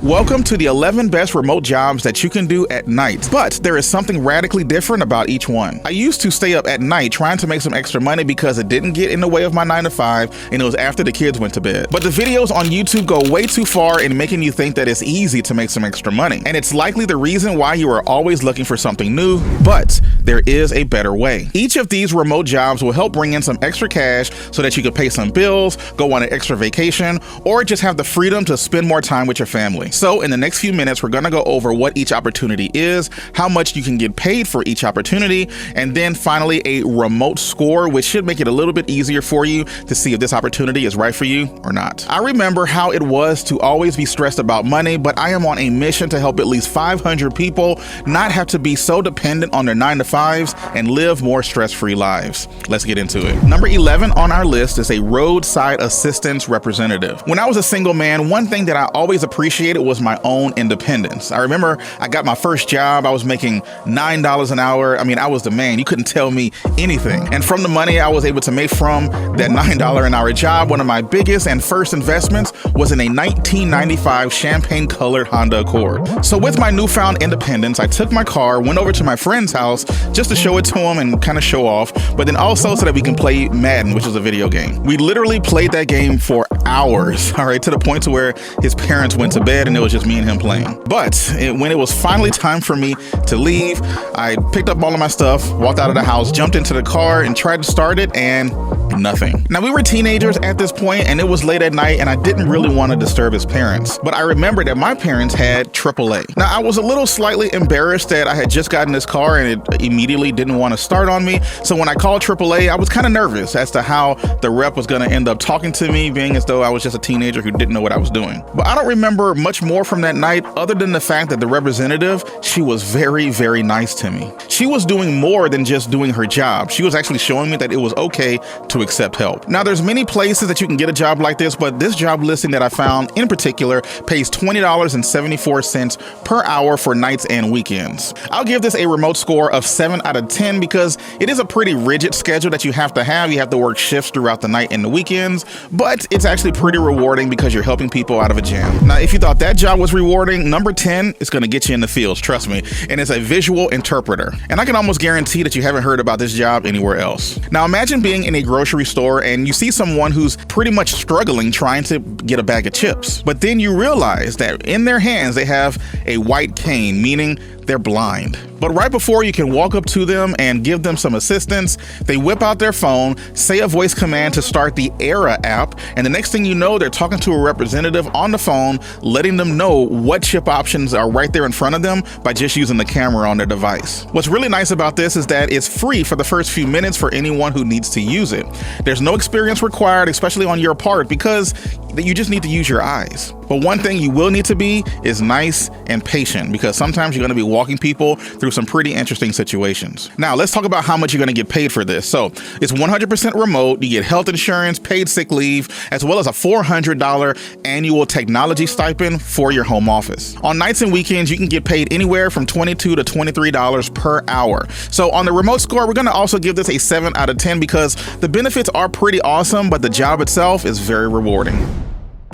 Welcome to the 11 best remote jobs that you can do at night, but there is something radically different about each one. I used to stay up at night trying to make some extra money because it didn't get in the way of my 9 to 5 and it was after the kids went to bed. But the videos on YouTube go way too far in making you think that it's easy to make some extra money. And it's likely the reason why you are always looking for something new, but there is a better way. Each of these remote jobs will help bring in some extra cash so that you can pay some bills, go on an extra vacation, or just have the freedom to spend more time with your family. So in the next few minutes, we're gonna go over what each opportunity is, how much you can get paid for each opportunity, and then finally a remote score, which should make it a little bit easier for you to see if this opportunity is right for you or not. I remember how it was to always be stressed about money, but I am on a mission to help at least 500 people not have to be so dependent on their 9 to 5s and live more stress-free lives. Let's get into it. Number 11 on our list is a roadside assistance representative. When I was a single man, one thing that I always appreciated was my own independence. I remember I got my first job. I was making $9 an hour. I mean, I was the man. You couldn't tell me anything. And from the money I was able to make from that $9 an hour job, one of my biggest and first investments was in a 1995 champagne-colored Honda Accord. So with my newfound independence, I took my car, went over to my friend's house just to show it to him and kind of show off, but then also so that we can play Madden, which is a video game. We literally played that game for hours, all right, to the point to where his parents went to bed and it was just me and him playing. But when it was finally time for me to leave, I picked up all of my stuff, walked out of the house, jumped into the car and tried to start it, and nothing. Now, we were teenagers at this point and it was late at night and I didn't really want to disturb his parents, but I remember that my parents had AAA. Now, I was a little slightly embarrassed that I had just gotten this car and it immediately didn't want to start on me. So when I called AAA, I was kind of nervous as to how the rep was going to end up talking to me, being as though I was just a teenager who didn't know what I was doing. But I don't remember much more from that night other than the fact that the representative, she was very, very nice to me. She was doing more than just doing her job. She was actually showing me that it was okay to accept help. Now, there's many places that you can get a job like this, but this job listing that I found in particular pays $20.74 per hour for nights and weekends. I'll give this a remote score of 7 out of 10 because it is a pretty rigid schedule that you have to have. You have to work shifts throughout the night and the weekends, but it's actually pretty rewarding because you're helping people out of a jam. Now, if you thought that job was rewarding, number 10 is going to get you in the fields, trust me, and it's a visual interpreter. And I can almost guarantee that you haven't heard about this job anywhere else. Now, imagine being in a grocery store and you see someone who's pretty much struggling trying to get a bag of chips, but then you realize that in their hands they have a white cane, meaning they're blind. But right before you can walk up to them and give them some assistance, they whip out their phone, say a voice command to start the Era app, and the next thing you know, they're talking to a representative on the phone, letting them know what chip options are right there in front of them by just using the camera on their device. What's really nice about this is that it's free for the first few minutes for anyone who needs to use it. There's no experience required, especially on your part, because you just need to use your eyes. But one thing you will need to be is nice and patient, because sometimes you're going to be walking people through some pretty interesting situations. Now, let's talk about how much you're going to get paid for this. So it's 100% remote. You get health insurance, paid sick leave, as well as a $400 annual technology stipend for your home office. On nights and weekends, you can get paid anywhere from $22 to $23 per hour. So on the remote score, we're going to also give this a 7 out of 10 because the benefits are pretty awesome, but the job itself is very rewarding.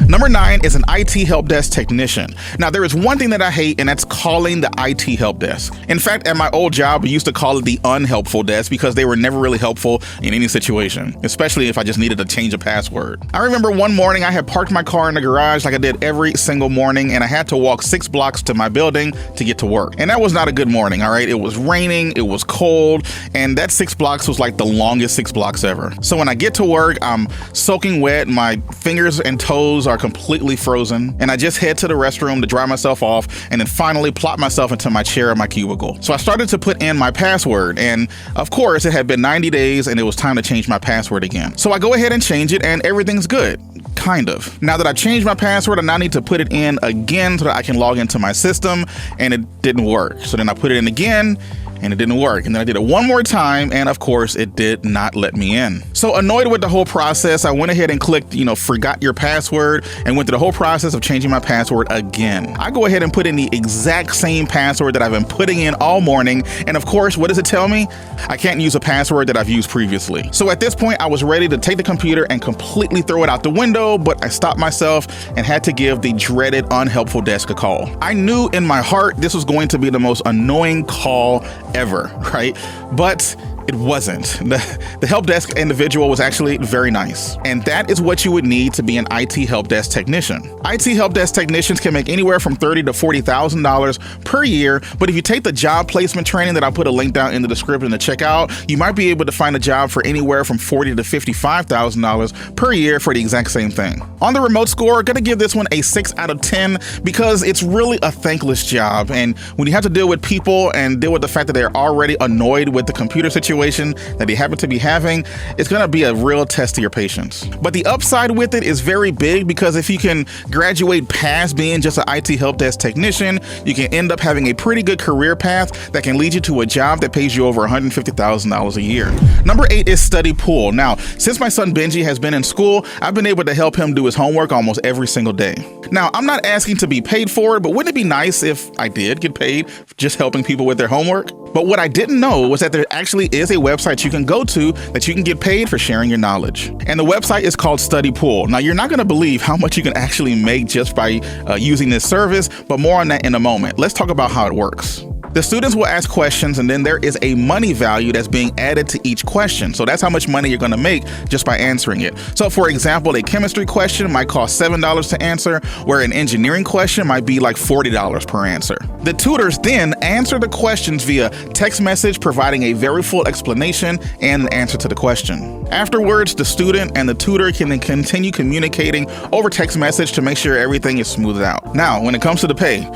Number 9 is an IT help desk technician. Now, there is one thing that I hate, and that's calling the IT help desk. In fact, at my old job, we used to call it the unhelpful desk because they were never really helpful in any situation, especially if I just needed to change a password. I remember one morning I had parked my car in the garage like I did every single morning, and I had to walk 6 blocks to my building to get to work. And that was not a good morning, all right? It was raining, it was cold, and that 6 blocks was like the longest 6 blocks ever. So when I get to work, I'm soaking wet, my fingers and toes are completely frozen, and I just head to the restroom to dry myself off and then finally plop myself into my chair in my cubicle. So I started to put in my password, and of course it had been 90 days and it was time to change my password again. So I go ahead and change it and everything's good. Kind of. Now that I've changed my password, I now need to put it in again so that I can log into my system, and it didn't work. So then I put it in again and it didn't work. And then I did it one more time, and of course, it did not let me in. So annoyed with the whole process, I went ahead and clicked, forgot your password, and went through the whole process of changing my password again. I go ahead and put in the exact same password that I've been putting in all morning, and of course, what does it tell me? I can't use a password that I've used previously. So at this point, I was ready to take the computer and completely throw it out the window, but I stopped myself and had to give the dreaded unhelpful desk a call. I knew in my heart this was going to be the most annoying call ever, right? But it wasn't. The help desk individual was actually very nice. And that is what you would need to be an IT help desk technician. IT help desk technicians can make anywhere from $30,000 to $40,000 per year, but if you take the job placement training that I'll put a link down in the description to check out, you might be able to find a job for anywhere from $40,000 to $55,000 per year for the exact same thing. On the remote score, gonna give this one a 6 out of 10 because it's really a thankless job. And when you have to deal with people and deal with the fact that they're already annoyed with the computer situation that they happen to be having, it's going to be a real test to your patience. But the upside with it is very big because if you can graduate past being just an IT help desk technician, you can end up having a pretty good career path that can lead you to a job that pays you over $150,000 a year. Number 8 is study pool. Now, since my son Benji has been in school, I've been able to help him do his homework almost every single day. Now, I'm not asking to be paid for it, but wouldn't it be nice if I did get paid for just helping people with their homework? But what I didn't know was that there actually is a website you can go to that you can get paid for sharing your knowledge. And the website is called Study Pool. Now, you're not going to believe how much you can actually make just by using this service, but more on that in a moment. Let's talk about how it works. The students will ask questions, and then there is a money value that's being added to each question. So that's how much money you're going to make just by answering it. So for example, a chemistry question might cost $7 to answer, where an engineering question might be like $40 per answer. The tutors then answer the questions via text message, providing a very full explanation and an answer to the question. Afterwards, the student and the tutor can then continue communicating over text message to make sure everything is smoothed out. Now, when it comes to the pay,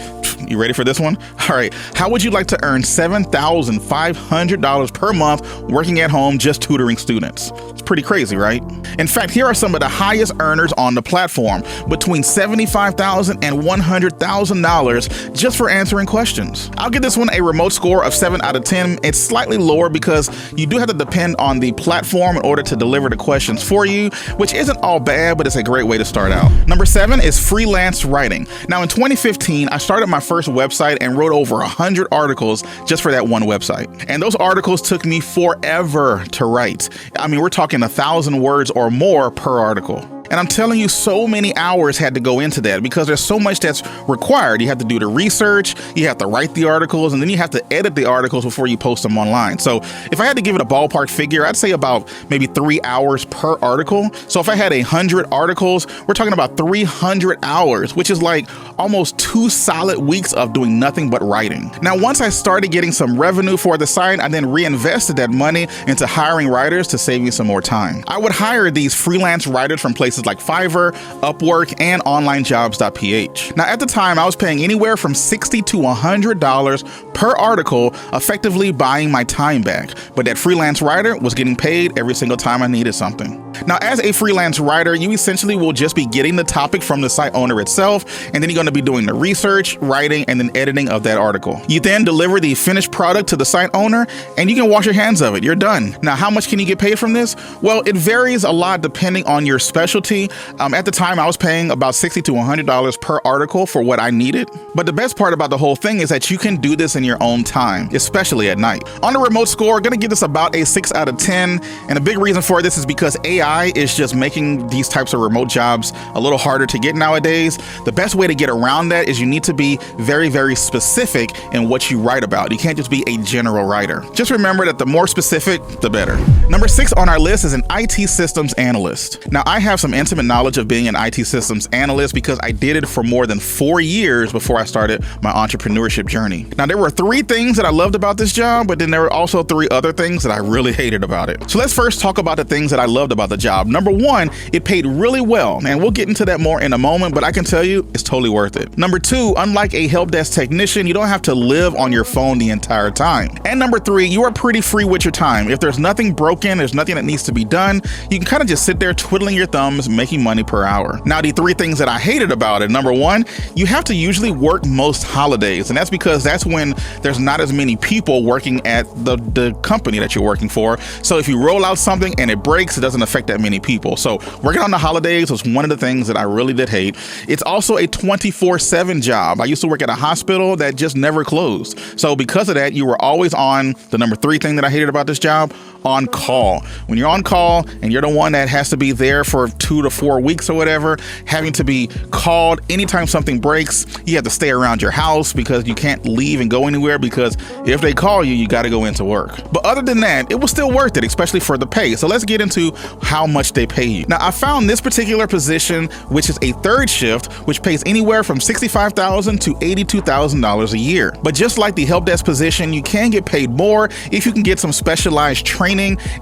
you ready for this one? All right. How would you like to earn $7,500 per month working at home just tutoring students? It's pretty crazy, right? In fact, here are some of the highest earners on the platform, between $75,000 and $100,000 just for answering questions. I'll give this one a remote score of 7 out of 10. It's slightly lower because you do have to depend on the platform in order to deliver the questions for you, which isn't all bad, but it's a great way to start out. Number 7 is freelance writing. Now, in 2015, I started my first website and wrote over 100 articles just for that one website. And those articles took me forever to write. I mean, we're talking 1,000 words or more per article. And I'm telling you, so many hours had to go into that because there's so much that's required. You have to do the research, you have to write the articles, and then you have to edit the articles before you post them online. So if I had to give it a ballpark figure, I'd say about maybe 3 hours per article. So if I had 100 articles, we're talking about 300 hours, which is like almost 2 solid weeks of doing nothing but writing. Now, once I started getting some revenue for the site, I then reinvested that money into hiring writers to save me some more time. I would hire these freelance writers from places like Fiverr, Upwork, and onlinejobs.ph. Now, at the time, I was paying anywhere from $60 to $100 per article, effectively buying my time back. But that freelance writer was getting paid every single time I needed something. Now, as a freelance writer, you essentially will just be getting the topic from the site owner itself, and then you're going to be doing the research, writing, and then editing of that article. You then deliver the finished product to the site owner, and you can wash your hands of it. You're done. Now, how much can you get paid from this? Well, it varies a lot depending on your specialty. At the time, I was paying about $60 to $100 per article for what I needed. But the best part about the whole thing is that you can do this in your own time, especially at night. On the remote score, going to give this about a 6 out of 10. And a big reason for this is because AI is just making these types of remote jobs a little harder to get nowadays. The best way to get around that is you need to be very, very specific in what you write about. You can't just be a general writer. Just remember that the more specific, the better. Number 6 on our list is an IT systems analyst. Now, I have some intimate knowledge of being an IT systems analyst because I did it for more than 4 years before I started my entrepreneurship journey. Now, there were 3 things that I loved about this job, but then there were also 3 other things that I really hated about it. So let's first talk about the things that I loved about the job. Number 1, it paid really well, and we'll get into that more in a moment, but I can tell you it's totally worth it. Number 2, unlike a help desk technician, you don't have to live on your phone the entire time. And number 3, you are pretty free with your time. If there's nothing broken, there's nothing that needs to be done, you can kind of just sit there twiddling your thumbs, times making money per hour. Now, the three things that I hated about it: number one, you have to usually work most holidays, and that's because that's when there's not as many people working at the company that you're working for. So if you roll out something and it breaks, it doesn't affect that many people. So working on the holidays was one of the things that I really did hate. It's also a 24/7 job. I used to work at a hospital that just never closed. So because of that, you were always on, the number three thing that I hated about this job, on call. When you're on call and you're the one that has to be there for 2 to 4 weeks or whatever, having to be called anytime something breaks, you have to stay around your house because you can't leave and go anywhere, because if they call you, you got to go into work. But other than that, it was still worth it, especially for the pay. So let's get into how much they pay you. Now, I found this particular position, which is a third shift, which pays anywhere from $65,000 to $82,000 a year. But just like the help desk position, you can get paid more if you can get some specialized training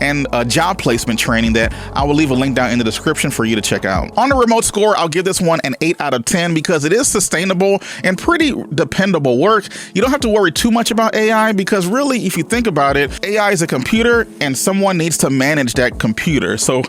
and job placement training that I will leave a link down in the description for you to check out. On the remote score, I'll give this one an 8 out of 10 because it is sustainable and pretty dependable work. You don't have to worry too much about AI because really, if you think about it, AI is a computer and someone needs to manage that computer. So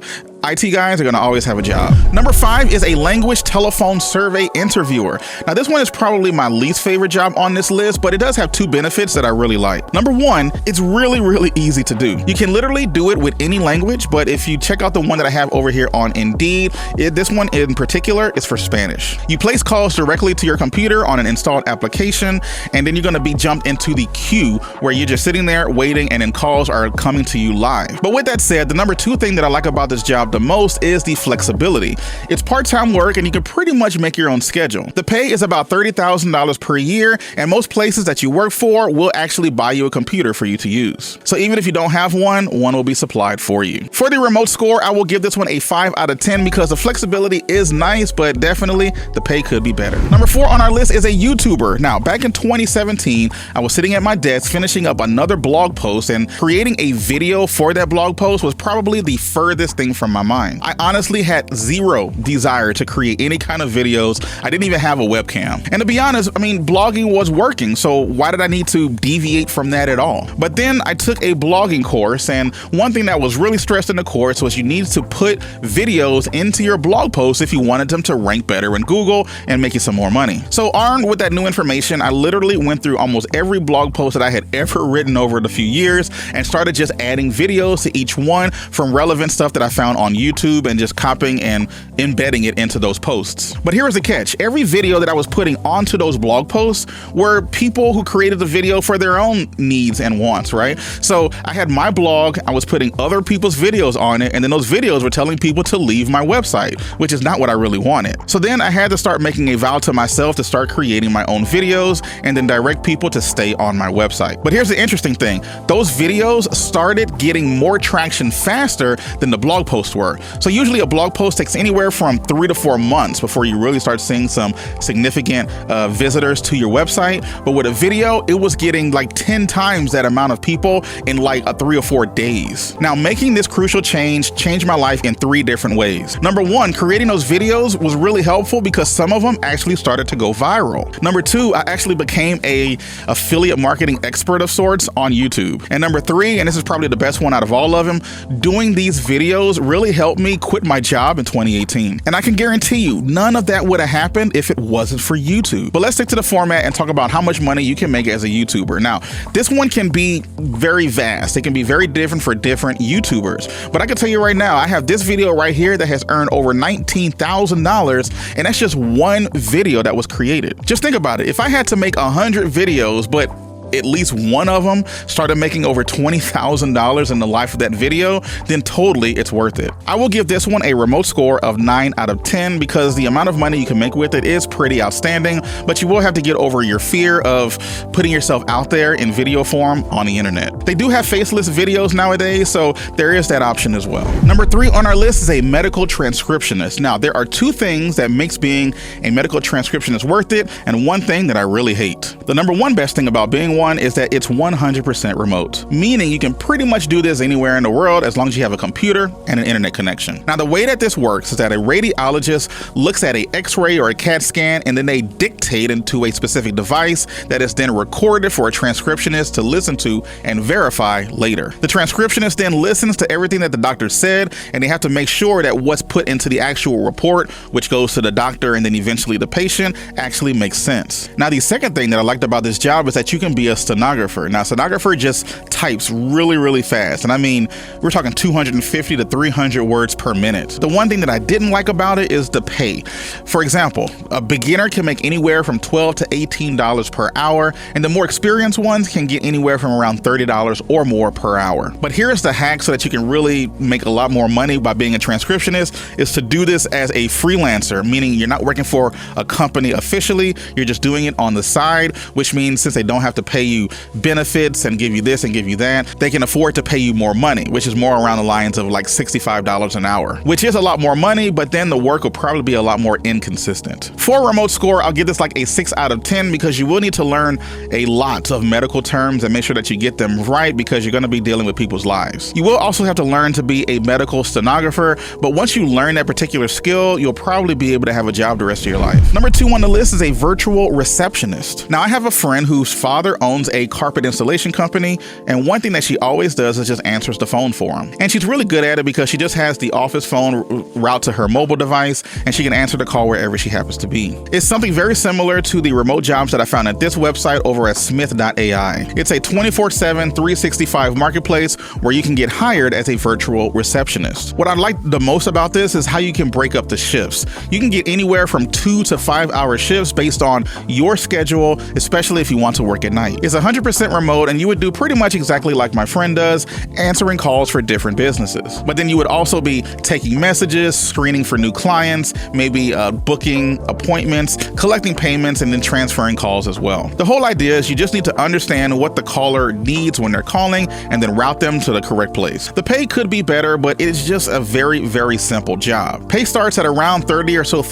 IT guys are going to always have a job. Number 5 is a language telephone survey interviewer. Now, this one is probably my least favorite job on this list, but it does have 2 benefits that I really like. Number 1, it's really easy to do. You can literally do it with any language, but if you check out the one that I have over here on Indeed, this one in particular is for Spanish. You place calls directly to your computer on an installed application, and then you're going to be jumped into the queue where you're just sitting there waiting, and then calls are coming to you live. But with that said, the number 2 thing that I like about this job the most is the flexibility. It's part-time work and you can pretty much make your own schedule. The pay is about $30,000 per year, and most places that you work for will actually buy you a computer for you to use. So even if you don't have one will be supplied for you. For the remote score, I will give this one a 5 out of 10 because the flexibility is nice, but definitely the pay could be better. Number 4 on our list is a YouTuber. Now, back in 2017, I was sitting at my desk finishing up another blog post, and creating a video for that blog post was probably the furthest thing from my mind. I honestly had zero desire to create any kind of videos. I didn't even have a webcam. And to be honest, I mean, blogging was working, so why did I need to deviate from that at all? But then I took a blogging course, and one thing that was really stressed in the course was you needed to put videos into your blog posts if you wanted them to rank better in Google and make you some more money. So armed with that new information, I literally went through almost every blog post that I had ever written over the few years and started just adding videos to each one from relevant stuff that I found on YouTube and just copying and embedding it into those posts. But here was the catch. Every video that I was putting onto those blog posts were people who created the video for their own needs and wants, right? So I had my blog, I was putting other people's videos on it, and then those videos were telling people to leave my website, which is not what I really wanted. So then I had to start making a vow to myself to start creating my own videos and then direct people to stay on my website. But here's the interesting thing. Those videos started getting more traction faster than the blog posts were. So usually a blog post takes anywhere from 3 to 4 months before you really start seeing some significant visitors to your website. But with a video, it was getting like 10 times that amount of people in like 3 or 4 days. Now, making this crucial change changed my life in 3 different ways. Number 1, creating those videos was really helpful because some of them actually started to go viral. Number 2, I actually became a affiliate marketing expert of sorts on YouTube. And number 3, and this is probably the best one out of all of them, doing these videos really helped me quit my job in 2018. And I can guarantee you, none of that would have happened if it wasn't for YouTube. But let's stick to the format and talk about how much money you can make as a YouTuber. Now, this one can be very vast. It can be very different for different YouTubers. But I can tell you right now, I have this video right here that has earned over $19,000, and that's just one video that was created. Just think about it. If I had to make 100 videos, but at least one of them started making over $20,000 in the life of that video, then totally it's worth it. I will give this one a remote score of 9 out of 10 because the amount of money you can make with it is pretty outstanding, but you will have to get over your fear of putting yourself out there in video form on the internet. They do have faceless videos nowadays, so there is that option as well. Number 3 on our list is a medical transcriptionist. Now, there are 2 things that makes being a medical transcriptionist worth it, and one thing that I really hate. The number one best thing about being one is that it's 100% remote, meaning you can pretty much do this anywhere in the world as long as you have a computer and an internet connection. Now, the way that this works is that a radiologist looks at an X-ray or a CAT scan, and then they dictate into a specific device that is then recorded for a transcriptionist to listen to and verify later. The transcriptionist then listens to everything that the doctor said, and they have to make sure that what's put into the actual report, which goes to the doctor and then eventually the patient, actually makes sense. Now, the second thing that I liked about this job is that you can be a stenographer. Now, stenographer just types really fast, and I mean, we're talking 250 to 300 words per minute. The one thing that I didn't like about it is the pay. For example, a beginner can make anywhere from $12 to $18 per hour, and the more experienced ones can get anywhere from around $30 or more per hour. But here's the hack so that you can really make a lot more money by being a transcriptionist, is to do this as a freelancer, meaning you're not working for a company officially, you're just doing it on the side, which means since they don't have to pay you benefits and give you this and give you that, they can afford to pay you more money, which is more around the lines of like $65 an hour, which is a lot more money, but then the work will probably be a lot more inconsistent. For a remote score, I'll give this like a 6 out of 10 because you will need to learn a lot of medical terms and make sure that you get them right because you're going to be dealing with people's lives. You will also have to learn to be a medical stenographer, but once you learn that particular skill, you'll probably be able to have a job the rest of your life. Number 2 on the list is a virtual receptionist. Now, I have a friend whose father owns a carpet installation company, and one thing that she always does is just answers the phone for him. And she's really good at it because she just has the office phone route to her mobile device, and she can answer the call wherever she happens to be. It's something very similar to the remote jobs that I found at this website over at smith.ai. It's a 24/7, 365 marketplace where you can get hired as a virtual receptionist. What I like the most about this is how you can break up the shifts. You can get anywhere from 2 to 5 hour shifts based on your schedule, especially if you want to work at night. It's 100% remote, and you would do pretty much exactly like my friend does, answering calls for different businesses. But then you would also be taking messages, screening for new clients, maybe booking appointments, collecting payments, and then transferring calls as well. The whole idea is you just need to understand what the caller needs when they're calling and then route them to the correct place. The pay could be better, but it's just a very simple job. Pay starts at around $30,000 or so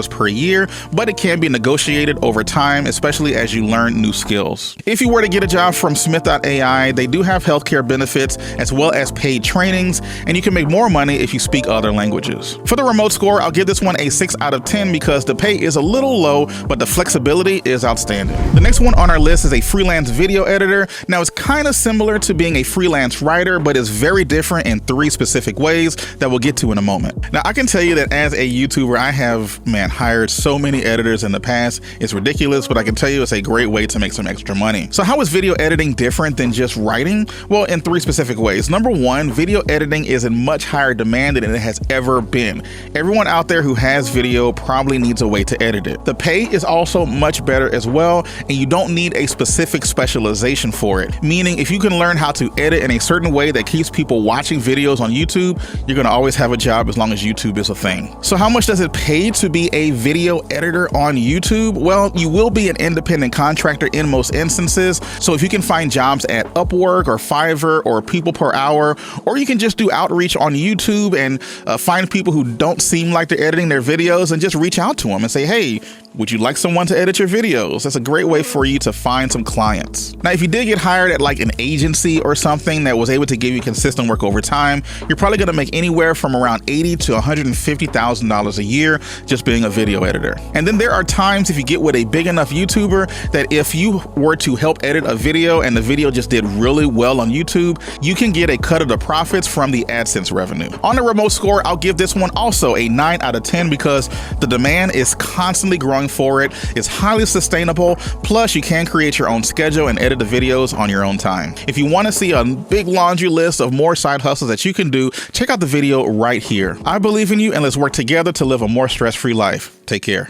per year, but it can be negotiated over time, especially as you learn new skills. If you were to get a job from smith.ai, they do have healthcare benefits as well as paid trainings, and you can make more money if you speak other languages. For the remote score, I'll give this one a 6 out of 10 because the pay is a little low, but the flexibility is outstanding. The next one on our list is a freelance video editor. Now, it's kind of similar to being a freelance writer, but it's very different in 3 specific ways that we'll get to in a moment. Now, I can tell you that as a YouTuber, I have, hired so many editors in the past. It's ridiculous, but I can tell you it's a great way to make some extra money. So how is video editing different than just writing? Well, in 3 specific ways. Number 1, video editing is in much higher demand than it has ever been. Everyone out there who has video probably needs a way to edit it. The pay is also much better as well, and you don't need a specific specialization for it. Meaning, if you can learn how to edit in a certain way that keeps people watching videos on YouTube, you're gonna always have a job as long as YouTube is a thing. So how much does it pay to be a video editor on YouTube? Well, you will be an independent contractor in most instances. So if you can find jobs at Upwork or Fiverr or People Per Hour, or you can just do outreach on YouTube and find people who don't seem like they're editing their videos and just reach out to them and say, hey, would you like someone to edit your videos? That's a great way for you to find some clients. Now, if you did get hired at like an agency or something that was able to give you consistent work over time, you're probably gonna make anywhere from around $80,000 to $150,000 a year just being a video editor. And then there are times if you get with a big enough YouTuber that if you were to help edit a video and the video just did really well on YouTube, you can get a cut of the profits from the AdSense revenue. On the remote score, I'll give this one also a 9 out of 10 because the demand is constantly growing for it. It's highly sustainable. Plus, you can create your own schedule and edit the videos on your own time. If you want to see a big laundry list of more side hustles that you can do, check out the video right here. I believe in you, and let's work together to live a more stress-free life. Take care.